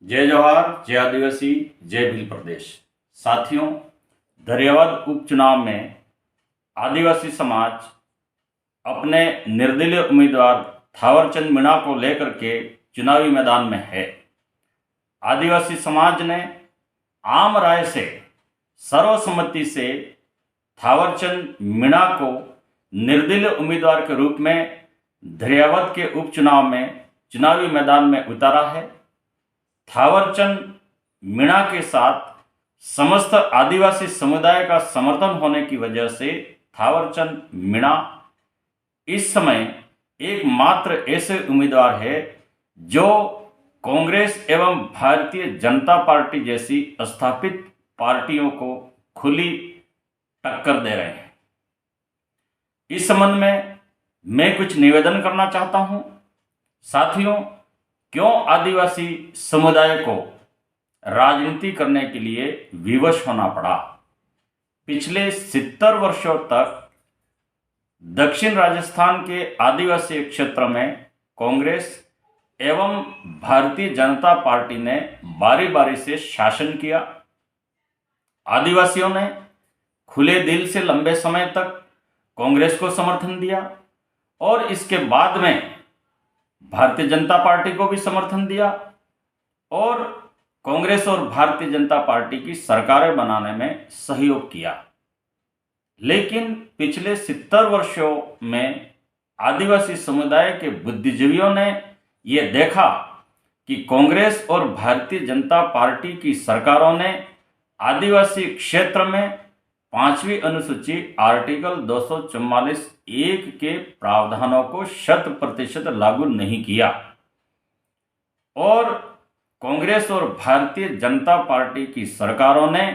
जय जवाहर, जय आदिवासी, जय भील प्रदेश। साथियों, धैर्यवाद उपचुनाव में आदिवासी समाज अपने निर्दलीय उम्मीदवार थावरचंद मीणा को लेकर के चुनावी मैदान में है। आदिवासी समाज ने आम राय से सर्वसम्मति से थावरचंद मीणा को निर्दलीय उम्मीदवार के रूप में धैर्यवाद के उपचुनाव में चुनावी मैदान में उतारा है। थावरचंद मीणा के साथ समस्त आदिवासी समुदाय का समर्थन होने की वजह से थावरचंद मीणा इस समय एकमात्र ऐसे उम्मीदवार है जो कांग्रेस एवं भारतीय जनता पार्टी जैसी स्थापित पार्टियों को खुली टक्कर दे रहे हैं। इस संबंध में मैं कुछ निवेदन करना चाहता हूं। साथियों, क्यों आदिवासी समुदाय को राजनीति करने के लिए विवश होना पड़ा? पिछले 70 वर्षों तक दक्षिण राजस्थान के आदिवासी क्षेत्र में कांग्रेस एवं भारतीय जनता पार्टी ने बारी बारी से शासन किया। आदिवासियों ने खुले दिल से लंबे समय तक कांग्रेस को समर्थन दिया और इसके बाद में भारतीय जनता पार्टी को भी समर्थन दिया और कांग्रेस और भारतीय जनता पार्टी की सरकारें बनाने में सहयोग किया। लेकिन पिछले 70 वर्षों में आदिवासी समुदाय के बुद्धिजीवियों ने यह देखा कि कांग्रेस और भारतीय जनता पार्टी की सरकारों ने आदिवासी क्षेत्र में 5वीं अनुसूची आर्टिकल 244(1) के प्रावधानों को 100% लागू नहीं किया और कांग्रेस और भारतीय जनता पार्टी की सरकारों ने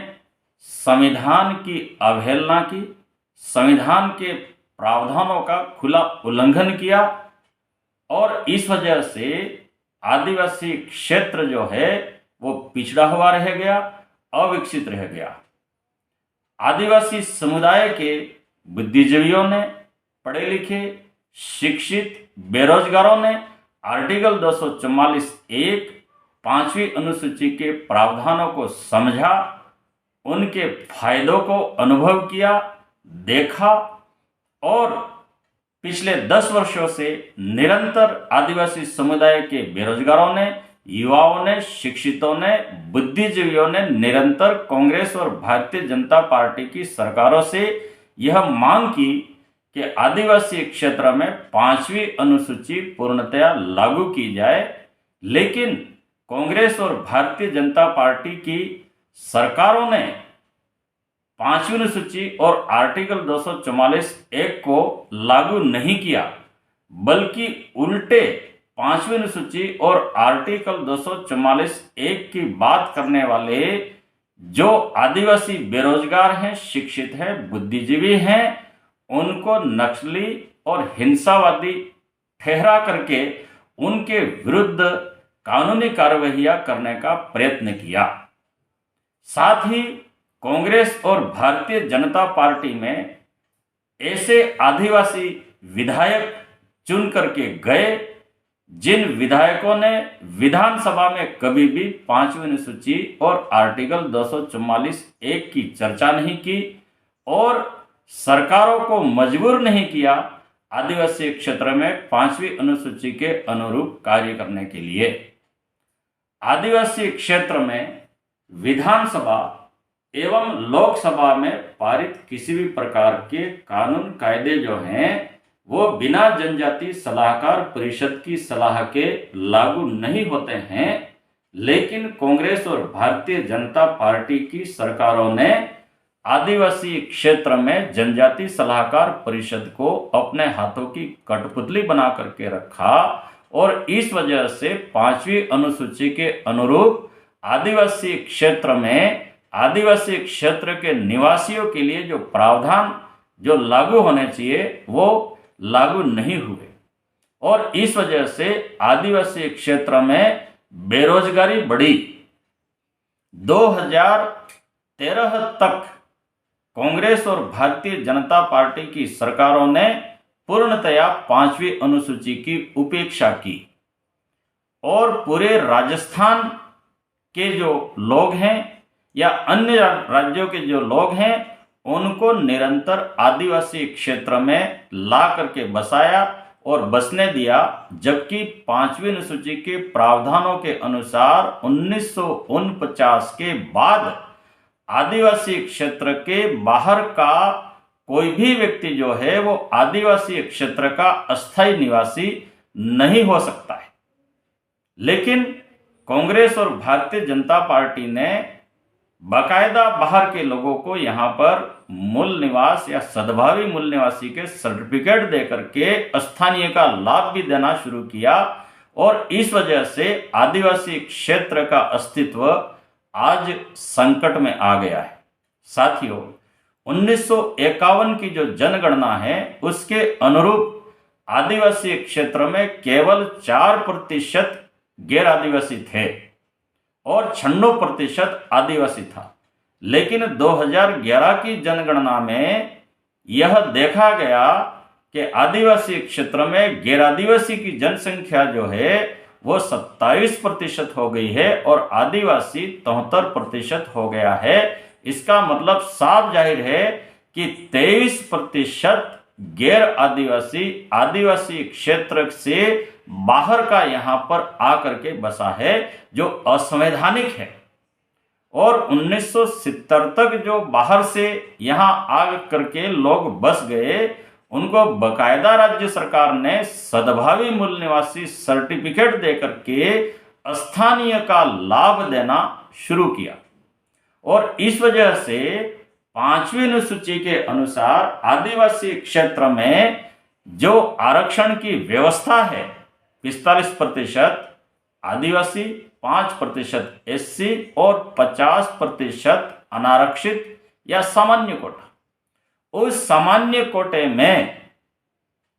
संविधान की अवहेलना की, संविधान के प्रावधानों का खुला उल्लंघन किया और इस वजह से आदिवासी क्षेत्र जो है वो पिछड़ा हुआ रह गया, अविकसित रह गया। आदिवासी समुदाय के बुद्धिजीवियों ने, पढ़े लिखे, शिक्षित बेरोजगारों ने आर्टिकल 244(1) 5वीं अनुसूची के प्रावधानों को समझा, उनके फायदों को अनुभव किया, देखा और पिछले 10 वर्षों से निरंतर आदिवासी समुदाय के बेरोजगारों ने, युवाओं ने, शिक्षितों ने, बुद्धिजीवियों ने निरंतर कांग्रेस और भारतीय जनता पार्टी की सरकारों से यह मांग की कि आदिवासी क्षेत्र में 5वीं अनुसूची पूर्णतया लागू की जाए। लेकिन कांग्रेस और भारतीय जनता पार्टी की सरकारों ने 5वीं अनुसूची और आर्टिकल 244(1) को लागू नहीं किया, बल्कि उल्टे 5वीं अनुसूची और आर्टिकल 244(1) की बात करने वाले जो आदिवासी बेरोजगार हैं, शिक्षित हैं, बुद्धिजीवी हैं, उनको नक्सली और हिंसावादी ठहरा करके उनके विरुद्ध कानूनी कार्रवाइयां करने का प्रयत्न किया। साथ ही कांग्रेस और भारतीय जनता पार्टी में ऐसे आदिवासी विधायक चुन करके गए जिन विधायकों ने विधानसभा में कभी भी 5वीं अनुसूची और आर्टिकल 244(1) की चर्चा नहीं की और सरकारों को मजबूर नहीं किया आदिवासी क्षेत्र में 5वीं अनुसूची के अनुरूप कार्य करने के लिए। आदिवासी क्षेत्र में विधानसभा एवं लोकसभा में पारित किसी भी प्रकार के कानून कायदे जो हैं वो बिना जनजाति सलाहकार परिषद की सलाह के लागू नहीं होते हैं। लेकिन कांग्रेस और भारतीय जनता पार्टी की सरकारों ने आदिवासी क्षेत्र में जनजाति सलाहकार परिषद को अपने हाथों की कठपुतली बना करके रखा और इस वजह से 5वीं अनुसूची के अनुरूप आदिवासी क्षेत्र में आदिवासी क्षेत्र के निवासियों के लिए जो प्रावधान जो लागू होने चाहिए वो लागू नहीं हुए और इस वजह से आदिवासी क्षेत्र में बेरोजगारी बढ़ी। 2013 तक कांग्रेस और भारतीय जनता पार्टी की सरकारों ने पूर्णतया 5वीं अनुसूची की उपेक्षा की और पूरे राजस्थान के जो लोग हैं या अन्य राज्यों के जो लोग हैं उनको निरंतर आदिवासी क्षेत्र में ला करके बसाया और बसने दिया, जबकि 5वीं अनुसूची के प्रावधानों के अनुसार 1949 के बाद आदिवासी क्षेत्र के बाहर का कोई भी व्यक्ति जो है वो आदिवासी क्षेत्र का अस्थायी निवासी नहीं हो सकता है। लेकिन कांग्रेस और भारतीय जनता पार्टी ने बाकायदा बाहर के लोगों को यहां पर मूल निवास या सद्भावी मूल निवासी के सर्टिफिकेट देकर के स्थानीय का लाभ भी देना शुरू किया और इस वजह से आदिवासी क्षेत्र का अस्तित्व आज संकट में आ गया है। साथियों, 1951 की जो जनगणना है उसके अनुरूप आदिवासी क्षेत्र में केवल 4% गैर आदिवासी थे और 96% आदिवासी था। लेकिन 2011 की जनगणना में यह देखा गया कि आदिवासी क्षेत्र में गैर आदिवासी की जनसंख्या जो है वो 27% हो गई है और आदिवासी 73% हो गया है। इसका मतलब साफ जाहिर है कि 23% गैर आदिवासी आदिवासी क्षेत्र से बाहर का यहां पर आकर के बसा है, जो असंवैधानिक है। और 1970 तक जो बाहर से यहां आ करके लोग बस गए उनको बकायदा राज्य सरकार ने सद्भावी मूल निवासी सर्टिफिकेट देकर के स्थानीय का लाभ देना शुरू किया और इस वजह से 5वीं अनुसूची के अनुसार आदिवासी क्षेत्र में जो आरक्षण की व्यवस्था है 45% आदिवासी, 5% एससी और 50% अनारक्षित या सामान्य कोटा। उस सामान्य कोटे में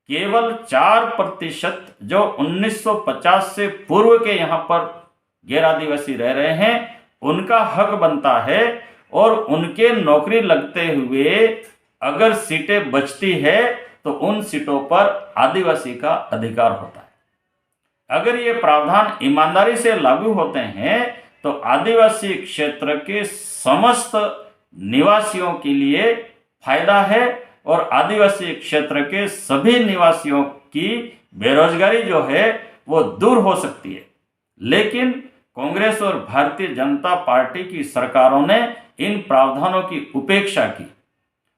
केवल 4% जो 1950 से पूर्व के यहां पर गैर आदिवासी रह रहे हैं उनका हक बनता है और उनके नौकरी लगते हुए अगर सीटें बचती है तो उन सीटों पर आदिवासी का अधिकार होता है। अगर ये प्रावधान ईमानदारी से लागू होते हैं तो आदिवासी क्षेत्र के समस्त निवासियों के लिए फायदा है और आदिवासी क्षेत्र के सभी निवासियों की बेरोजगारी जो है वो दूर हो सकती है। लेकिन कांग्रेस और भारतीय जनता पार्टी की सरकारों ने इन प्रावधानों की उपेक्षा की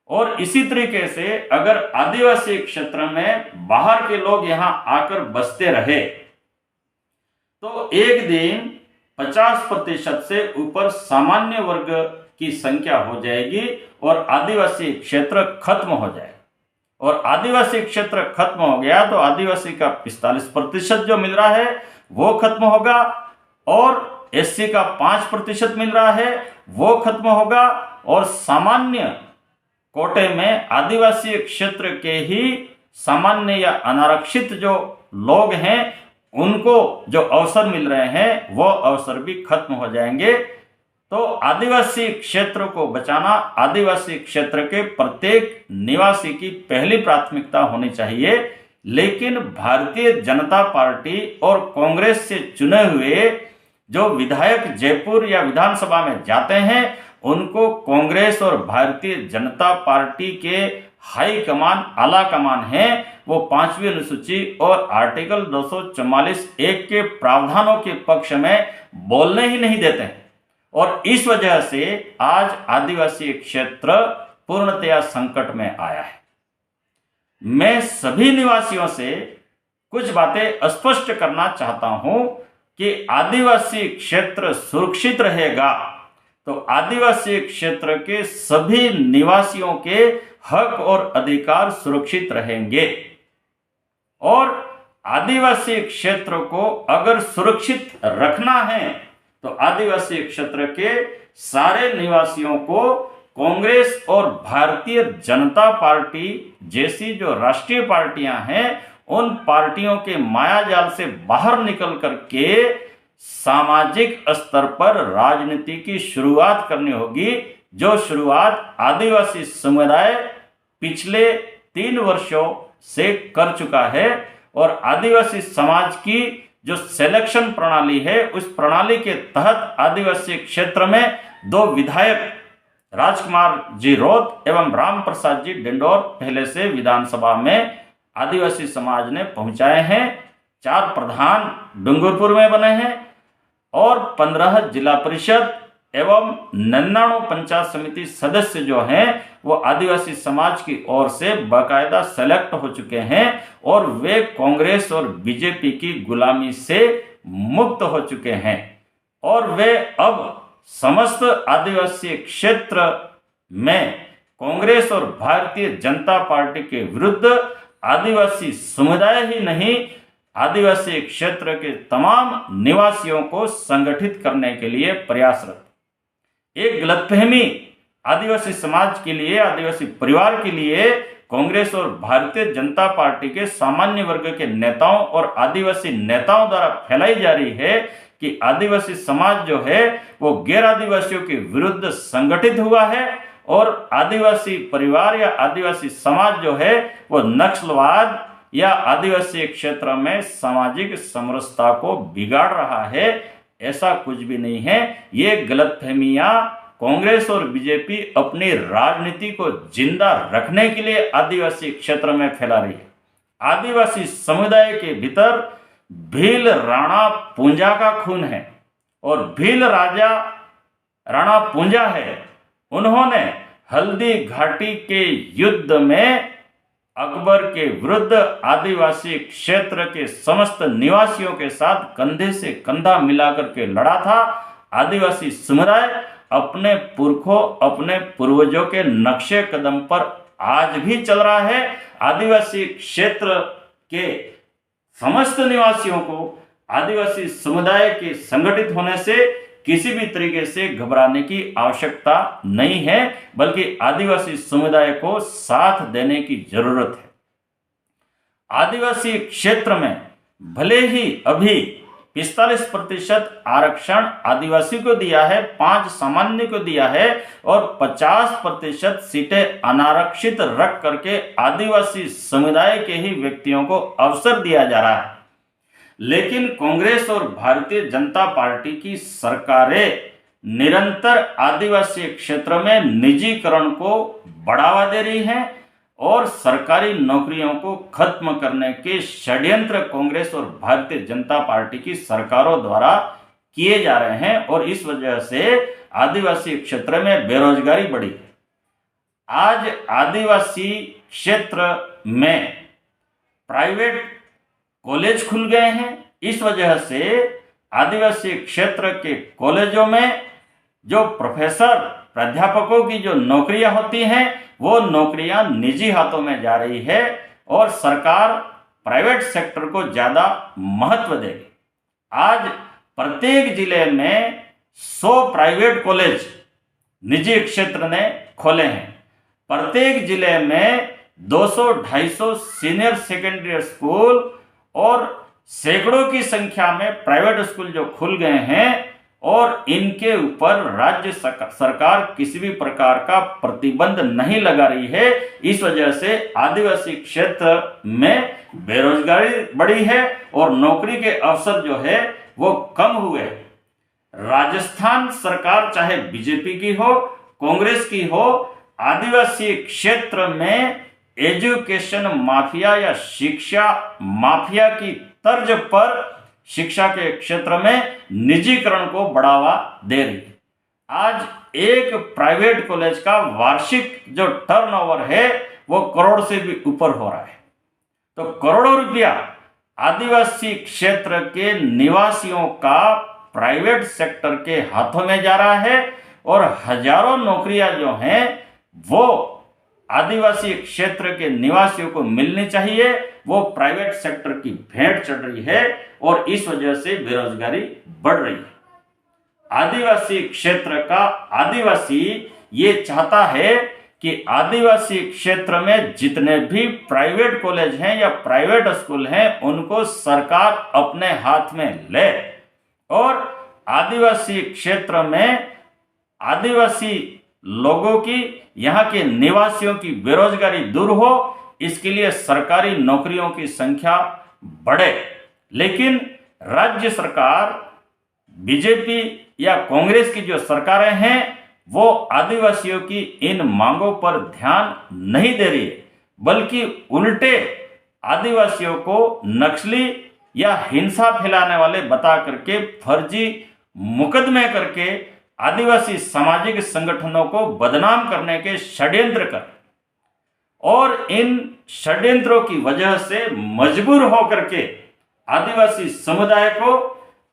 और इसी तरीके से अगर आदिवासी क्षेत्र में बाहर के लोग यहां आकर बसते रहे तो एक दिन 50% से ऊपर सामान्य वर्ग की संख्या हो जाएगी और आदिवासी क्षेत्र खत्म हो जाएगा। और आदिवासी क्षेत्र खत्म हो गया तो आदिवासी का 45% जो मिल रहा है वो खत्म होगा और एससी का 5% मिल रहा है वो खत्म होगा और सामान्य कोटे में आदिवासी क्षेत्र के ही सामान्य या अनारक्षित जो लोग हैं उनको जो अवसर मिल रहे हैं वो अवसर भी खत्म हो जाएंगे। तो आदिवासी क्षेत्र को बचाना आदिवासी क्षेत्र के प्रत्येक निवासी की पहली प्राथमिकता होनी चाहिए। लेकिन भारतीय जनता पार्टी और कांग्रेस से चुने हुए जो विधायक जयपुर या विधानसभा में जाते हैं उनको कांग्रेस और भारतीय जनता पार्टी के हाई कमान आला कमान है वो 5वीं अनुसूची और आर्टिकल 244(1) के प्रावधानों के पक्ष में बोलने ही नहीं देते हैं और इस वजह से आज आदिवासी क्षेत्र पूर्णतया संकट में आया है। मैं सभी निवासियों से कुछ बातें स्पष्ट करना चाहता हूं कि आदिवासी क्षेत्र सुरक्षित रहेगा तो आदिवासी क्षेत्र के सभी निवासियों के हक और अधिकार सुरक्षित रहेंगे और आदिवासी क्षेत्र को अगर सुरक्षित रखना है तो आदिवासी क्षेत्र के सारे निवासियों को कांग्रेस और भारतीय जनता पार्टी जैसी जो राष्ट्रीय पार्टियां हैं उन पार्टियों के मायाजाल से बाहर निकल करके सामाजिक स्तर पर राजनीति की शुरुआत करनी होगी, जो शुरुआत आदिवासी समुदाय पिछले 3 वर्षों से कर चुका है और आदिवासी समाज की जो सिलेक्शन प्रणाली है, उस प्रणाली के तहत आदिवासी क्षेत्र में 2 विधायक राजकुमार जी रोत एवं राम प्रसाद जी डिंडोर पहले से विधानसभा में आदिवासी समाज ने पहुंचाए हैं। 4 प्रधान डूंगरपुर में बने हैं और 15 जिला परिषद एवं 99 पंचायत समिति सदस्य जो हैं वो आदिवासी समाज की ओर से बाकायदा सेलेक्ट हो चुके हैं और वे कांग्रेस और बीजेपी की गुलामी से मुक्त हो चुके हैं और वे अब समस्त आदिवासी क्षेत्र में कांग्रेस और भारतीय जनता पार्टी के विरुद्ध आदिवासी समुदाय ही नहीं, आदिवासी क्षेत्र के तमाम निवासियों को संगठित करने के लिए प्रयासरत। एक गलतफहमी आदिवासी समाज के लिए, आदिवासी परिवार के लिए कांग्रेस और भारतीय जनता पार्टी के सामान्य वर्ग के नेताओं और आदिवासी नेताओं द्वारा फैलाई जा रही है कि आदिवासी समाज जो है वो गैर आदिवासियों के विरुद्ध संगठित हुआ है और आदिवासी परिवार या आदिवासी समाज जो है वो नक्सलवाद या आदिवासी क्षेत्र में सामाजिक समरसता को बिगाड़ रहा है। ऐसा कुछ भी नहीं है। ये गलतफहमियां कांग्रेस और बीजेपी अपनी राजनीति को जिंदा रखने के लिए आदिवासी क्षेत्र में फैला रही है। आदिवासी समुदाय के भीतर भील राणा पूंजा का खून है और भील राजा राणा पूंजा है। उन्होंने हल्दी घाटी के युद्ध में अकबर के विरुद्ध आदिवासी क्षेत्र के समस्त निवासियों के साथ कंधे से कंधा मिलाकर के लड़ा था। आदिवासी समुदाय अपने पुरखों, अपने पूर्वजों के नक्शे कदम पर आज भी चल रहा है। आदिवासी क्षेत्र के समस्त निवासियों को आदिवासी समुदाय के संगठित होने से किसी भी तरीके से घबराने की आवश्यकता नहीं है, बल्कि आदिवासी समुदाय को साथ देने की जरूरत है। आदिवासी क्षेत्र में भले ही अभी 45% आरक्षण आदिवासी को दिया है, 5 सामान्य को दिया है और 50% सीटें अनारक्षित रख करके आदिवासी समुदाय के ही व्यक्तियों को अवसर दिया जा रहा है, लेकिन कांग्रेस और भारतीय जनता पार्टी की सरकारें निरंतर आदिवासी क्षेत्र में निजीकरण को बढ़ावा दे रही हैं और सरकारी नौकरियों को खत्म करने के षड्यंत्र कांग्रेस और भारतीय जनता पार्टी की सरकारों द्वारा किए जा रहे हैं और इस वजह से आदिवासी क्षेत्र में बेरोजगारी बढ़ी है। आज आदिवासी क्षेत्र में प्राइवेट कॉलेज खुल गए हैं। इस वजह से आदिवासी क्षेत्र के कॉलेजों में जो प्रोफेसर, प्राध्यापकों की जो नौकरियां होती हैं वो नौकरियां निजी हाथों में जा रही है और सरकार प्राइवेट सेक्टर को ज्यादा महत्व देगी। आज प्रत्येक जिले में 100 प्राइवेट कॉलेज निजी क्षेत्र ने खोले हैं। प्रत्येक जिले में 200-250 सीनियर सेकेंडरी स्कूल और सैकड़ों की संख्या में प्राइवेट स्कूल जो खुल गए हैं और इनके ऊपर राज्य सरकार किसी भी प्रकार का प्रतिबंध नहीं लगा रही है। इस वजह से आदिवासी क्षेत्र में बेरोजगारी बढ़ी है और नौकरी के अवसर जो है वो कम हुए। राजस्थान सरकार चाहे बीजेपी की हो, कांग्रेस की हो, आदिवासी क्षेत्र में एजुकेशन माफिया या शिक्षा माफिया की तर्ज पर शिक्षा के क्षेत्र में निजीकरण को बढ़ावा दे रही है। आज एक प्राइवेट कॉलेज का वार्षिक जो टर्नओवर है वो करोड़ से भी ऊपर हो रहा है। तो करोड़ों रुपया आदिवासी क्षेत्र के निवासियों का प्राइवेट सेक्टर के हाथों में जा रहा है और हजारों नौकरियां जो हैं वो आदिवासी क्षेत्र के निवासियों को मिलनी चाहिए, वो प्राइवेट सेक्टर की भेंट चढ़ रही है और इस वजह से बेरोजगारी बढ़ रही है। आदिवासी क्षेत्र का आदिवासी ये चाहता है कि आदिवासी क्षेत्र में जितने भी प्राइवेट कॉलेज हैं या प्राइवेट स्कूल हैं उनको सरकार अपने हाथ में ले और आदिवासी क्षेत्र में आदिवासी लोगों की, यहाँ के निवासियों की बेरोजगारी दूर हो, इसके लिए सरकारी नौकरियों की संख्या बढ़े। लेकिन राज्य सरकार, बीजेपी या कांग्रेस की जो सरकारें हैं वो आदिवासियों की इन मांगों पर ध्यान नहीं दे रही है, बल्कि उल्टे आदिवासियों को नक्सली या हिंसा फैलाने वाले बता करके फर्जी मुकदमे करके आदिवासी सामाजिक संगठनों को बदनाम करने के षड्यंत्र कर, और इन षड्यंत्रों की वजह से मजबूर होकर के आदिवासी समुदाय को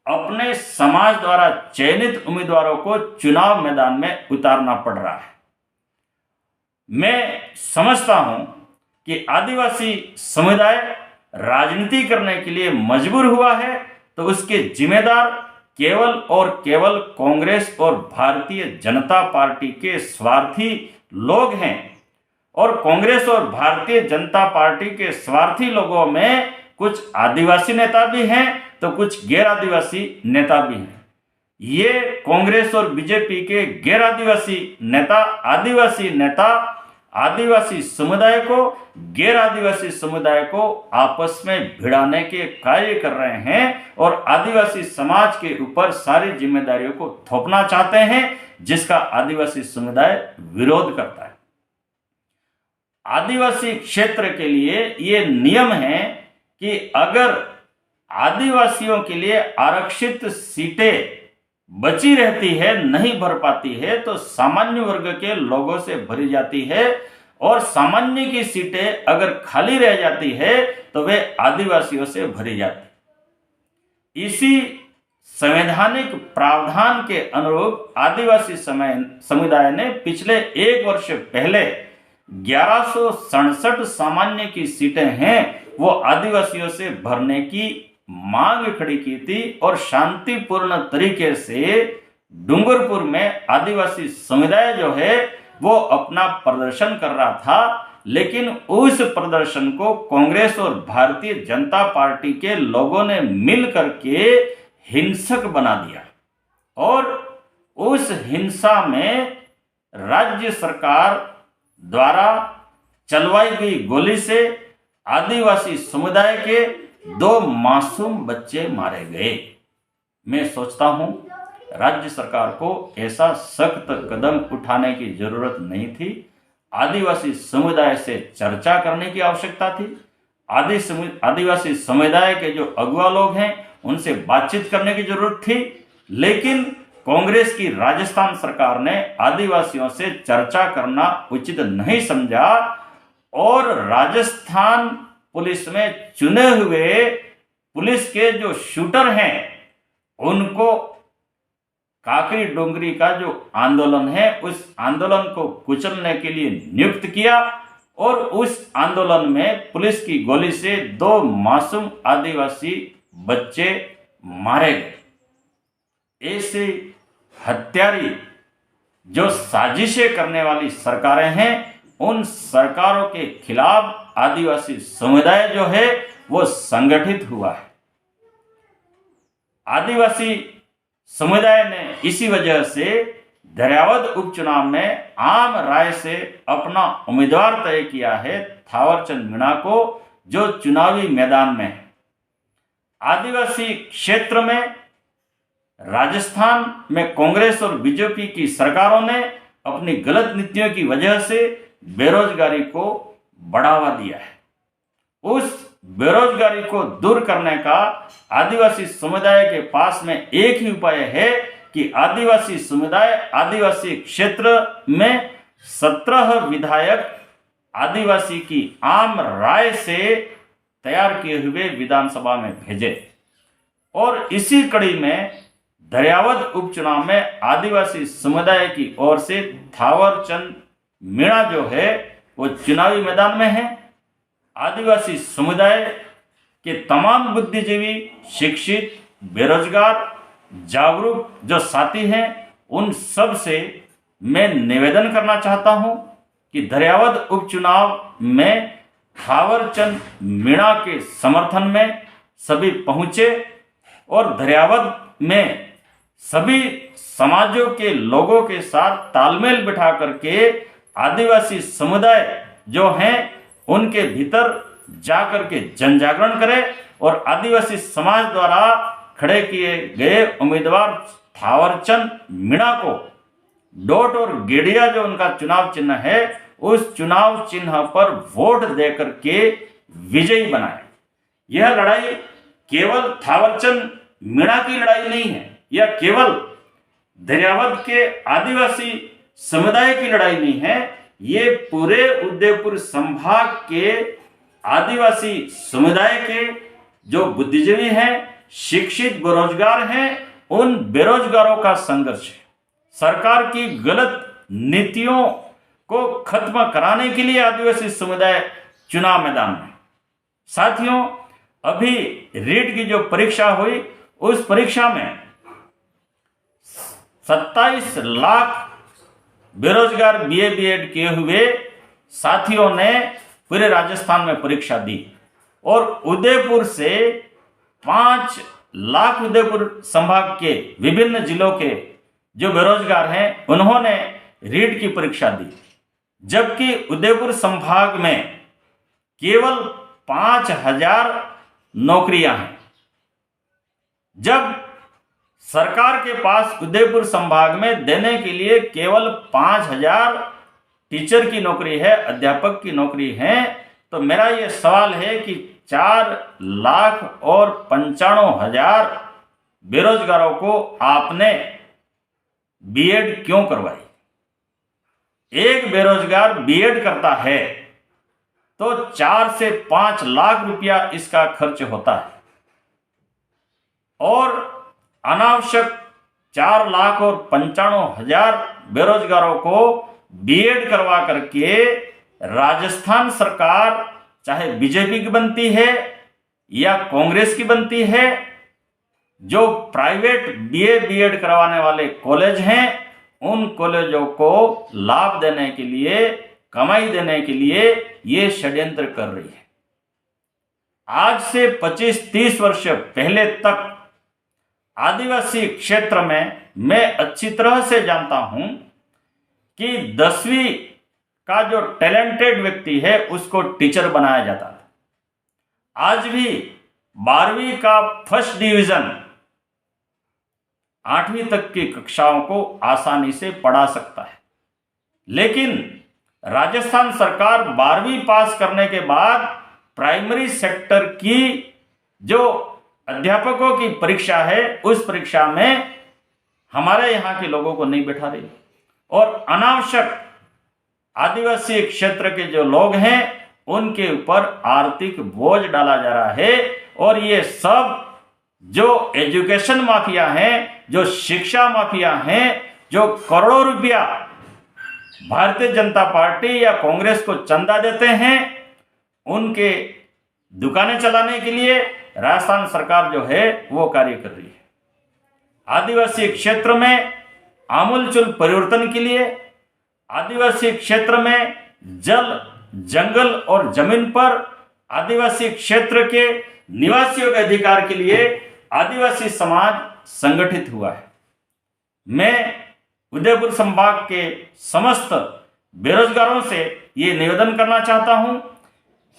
अपने समाज द्वारा चयनित उम्मीदवारों को चुनाव मैदान में उतारना पड़ रहा है। मैं समझता हूं कि आदिवासी समुदाय राजनीति करने के लिए मजबूर हुआ है तो उसके जिम्मेदार केवल और केवल कांग्रेस और भारतीय जनता पार्टी के स्वार्थी लोग हैं। और कांग्रेस और भारतीय जनता पार्टी के स्वार्थी लोगों में कुछ आदिवासी नेता भी हैं तो कुछ गैर आदिवासी नेता भी हैं। ये कांग्रेस और बीजेपी के गैर आदिवासी नेता आदिवासी समुदाय को, गैर आदिवासी समुदाय को आपस में भिड़ाने के कार्य कर रहे हैं और आदिवासी समाज के ऊपर सारी जिम्मेदारियों को थोपना चाहते हैं, जिसका आदिवासी समुदाय विरोध करता है। आदिवासी क्षेत्र के लिए ये नियम है कि अगर आदिवासियों के लिए आरक्षित सीटें बची रहती है, नहीं भर पाती है, तो सामान्य वर्ग के लोगों से भरी जाती है, और सामान्य की सीटें अगर खाली रह जाती है तो वे आदिवासियों से भरी जाती। इसी संवैधानिक प्रावधान के अनुरूप आदिवासी समुदाय ने पिछले 1 वर्ष पहले 1167 सामान्य की सीटें हैं वो आदिवासियों से भरने की मांग खड़ी की थी, और शांतिपूर्ण तरीके से डूंगरपुर में आदिवासी समुदाय जो है वो अपना प्रदर्शन कर रहा था। लेकिन उस प्रदर्शन को कांग्रेस और भारतीय जनता पार्टी के लोगों ने मिल करके हिंसक बना दिया, और उस हिंसा में राज्य सरकार द्वारा चलवाई गई गोली से आदिवासी समुदाय के 2 मासूम बच्चे मारे गए। मैं सोचता हूं राज्य सरकार को ऐसा सख्त कदम उठाने की जरूरत नहीं थी। आदिवासी समुदाय से चर्चा करने की आवश्यकता थी। आदिवासी समुदाय के जो अगुवा लोग हैं उनसे बातचीत करने की जरूरत थी। लेकिन कांग्रेस की राजस्थान सरकार ने आदिवासियों से चर्चा करना उचित नहीं समझा, और राजस्थान पुलिस में चुने हुए पुलिस के जो शूटर हैं उनको काकरी डोंगरी का जो आंदोलन है उस आंदोलन को कुचलने के लिए नियुक्त किया, और उस आंदोलन में पुलिस की गोली से 2 मासूम आदिवासी बच्चे मारे गए। ऐसे हत्यारी जो साजिशें करने वाली सरकारें हैं उन सरकारों के खिलाफ आदिवासी समुदाय जो है वो संगठित हुआ है। आदिवासी समुदाय ने इसी वजह से दरियावद उपचुनाव में आम राय से अपना उम्मीदवार तय किया है, थावरचंद मीणा को, जो चुनावी मैदान में है। आदिवासी क्षेत्र में राजस्थान में कांग्रेस और बीजेपी की सरकारों ने अपनी गलत नीतियों की वजह से बेरोजगारी को बढ़ावा दिया है। उस बेरोजगारी को दूर करने का आदिवासी समुदाय के पास में एक ही उपाय है कि आदिवासी समुदाय आदिवासी क्षेत्र में 17 विधायक आदिवासी की आम राय से तैयार किए हुए विधानसभा में भेजे। और इसी कड़ी में दरियावद उपचुनाव में आदिवासी समुदाय की ओर से थावरचंद मीणा जो है वो चुनावी मैदान में है। आदिवासी समुदाय के तमाम बुद्धिजीवी, शिक्षित, बेरोजगार, जागरूक जो साथी हैं उन सब से मैं निवेदन करना चाहता हूं कि दरियावद उपचुनाव में थावरचंद मीणा के समर्थन में सभी पहुंचे और दरियावद में सभी समाजों के लोगों के साथ तालमेल बिठा करके आदिवासी समुदाय जो हैं उनके भीतर जाकर के जन जागरण करें और आदिवासी समाज द्वारा खड़े किए गए उम्मीदवार थावरचंद मीणा को डोट और गेड़िया जो उनका चुनाव चिन्ह है, उस चुनाव चिन्ह पर वोट देकर के विजयी बनाए। यह लड़ाई केवल थावरचंद मीणा की लड़ाई नहीं है, यह केवल दरियावद के आदिवासी समुदाय की लड़ाई नहीं है, ये पूरे उदयपुर संभाग के आदिवासी समुदाय के जो बुद्धिजीवी हैं, शिक्षित बेरोजगार हैं, उन बेरोजगारों का संघर्ष है। सरकार की गलत नीतियों को खत्म कराने के लिए आदिवासी समुदाय चुनाव मैदान में। साथियों, अभी रीट की जो परीक्षा हुई, उस परीक्षा में 27 लाख बेरोजगार बीए बीएड किए हुए साथियों ने पूरे राजस्थान में परीक्षा दी और उदयपुर से 5 लाख उदयपुर संभाग के विभिन्न जिलों के जो बेरोजगार हैं, उन्होंने रीट की परीक्षा दी, जबकि उदयपुर संभाग में केवल 5000 नौकरियां हैं। जब सरकार के पास उदयपुर संभाग में देने के लिए केवल 5000 टीचर की नौकरी है, अध्यापक की नौकरी है, तो मेरा ये सवाल है कि 4,95,000 बेरोजगारों को आपने बीएड क्यों करवाई? एक बेरोजगार बीएड करता है तो 4 से 5 लाख रुपया इसका खर्च होता है और अनावश्यक 4,95,000 बेरोजगारों को बीएड करवा करके राजस्थान सरकार चाहे बीजेपी की बनती है या कांग्रेस की बनती है, जो प्राइवेट बीए बीएड करवाने वाले कॉलेज हैं, उन कॉलेजों को लाभ देने के लिए, कमाई देने के लिए ये षड्यंत्र कर रही है। आज से 25-30 वर्ष पहले तक आदिवासी क्षेत्र में मैं अच्छी तरह से जानता हूं कि 10वीं का जो टैलेंटेड व्यक्ति है उसको टीचर बनाया जाता था। आज भी 12वीं का फर्स्ट डिवीजन 8वीं तक की कक्षाओं को आसानी से पढ़ा सकता है, लेकिन राजस्थान सरकार 12वीं पास करने के बाद प्राइमरी सेक्टर की जो अध्यापकों की परीक्षा है, उस परीक्षा में हमारे यहाँ के लोगों को नहीं बैठा रही और अनावश्यक आदिवासी क्षेत्र के जो लोग हैं उनके ऊपर आर्थिक बोझ डाला जा रहा है। और ये सब जो एजुकेशन माफिया हैं, जो शिक्षा माफिया हैं, जो करोड़ों रुपया भारतीय जनता पार्टी या कांग्रेस को चंदा देते हैं, उनके दुकानें चलाने के लिए राजस्थान सरकार जो है वो कार्य कर रही है। आदिवासी क्षेत्र में आमूलचूल परिवर्तन के लिए, आदिवासी क्षेत्र में जल, जंगल और जमीन पर आदिवासी क्षेत्र के निवासियों के अधिकार के लिए आदिवासी समाज संगठित हुआ है। मैं उदयपुर संभाग के समस्त बेरोजगारों से ये निवेदन करना चाहता हूं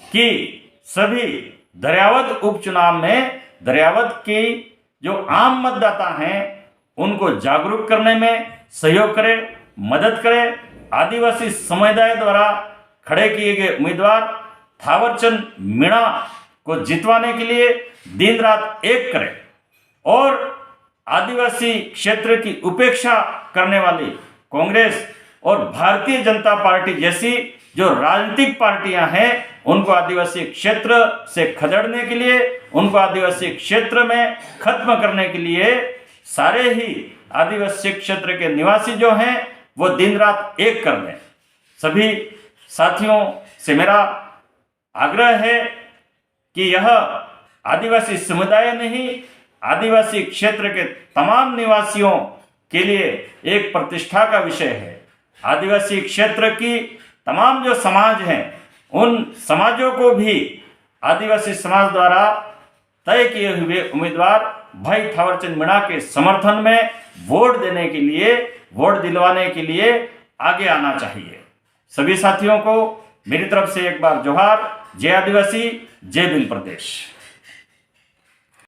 कि सभी दरियावद उपचुनाव में दरियावद की जो आम मतदाता हैं उनको जागरूक करने में सहयोग करें, मदद करें। आदिवासी समुदाय द्वारा खड़े किए गए उम्मीदवार थावरचंद मीणा को जितवाने के लिए दिन रात एक करें और आदिवासी क्षेत्र की उपेक्षा करने वाली कांग्रेस और भारतीय जनता पार्टी जैसी जो राजनीतिक पार्टियां हैं, उनको आदिवासी क्षेत्र से खदेड़ने के लिए, उनको आदिवासी क्षेत्र में खत्म करने के लिए सारे ही आदिवासी क्षेत्र के निवासी जो हैं वो दिन रात एक कर दें। सभी साथियों से मेरा आग्रह है कि यह आदिवासी समुदाय नहीं, आदिवासी क्षेत्र के तमाम निवासियों के लिए एक प्रतिष्ठा का विषय है। आदिवासी क्षेत्र की तमाम जो समाज हैं, उन समाजों को भी आदिवासी समाज द्वारा तय किए हुए उम्मीदवार भाई थावरचंद मीणा के समर्थन में वोट देने के लिए, वोट दिलवाने के लिए आगे आना चाहिए। सभी साथियों को मेरी तरफ से एक बार जोहार। जय आदिवासी, जय भील प्रदेश।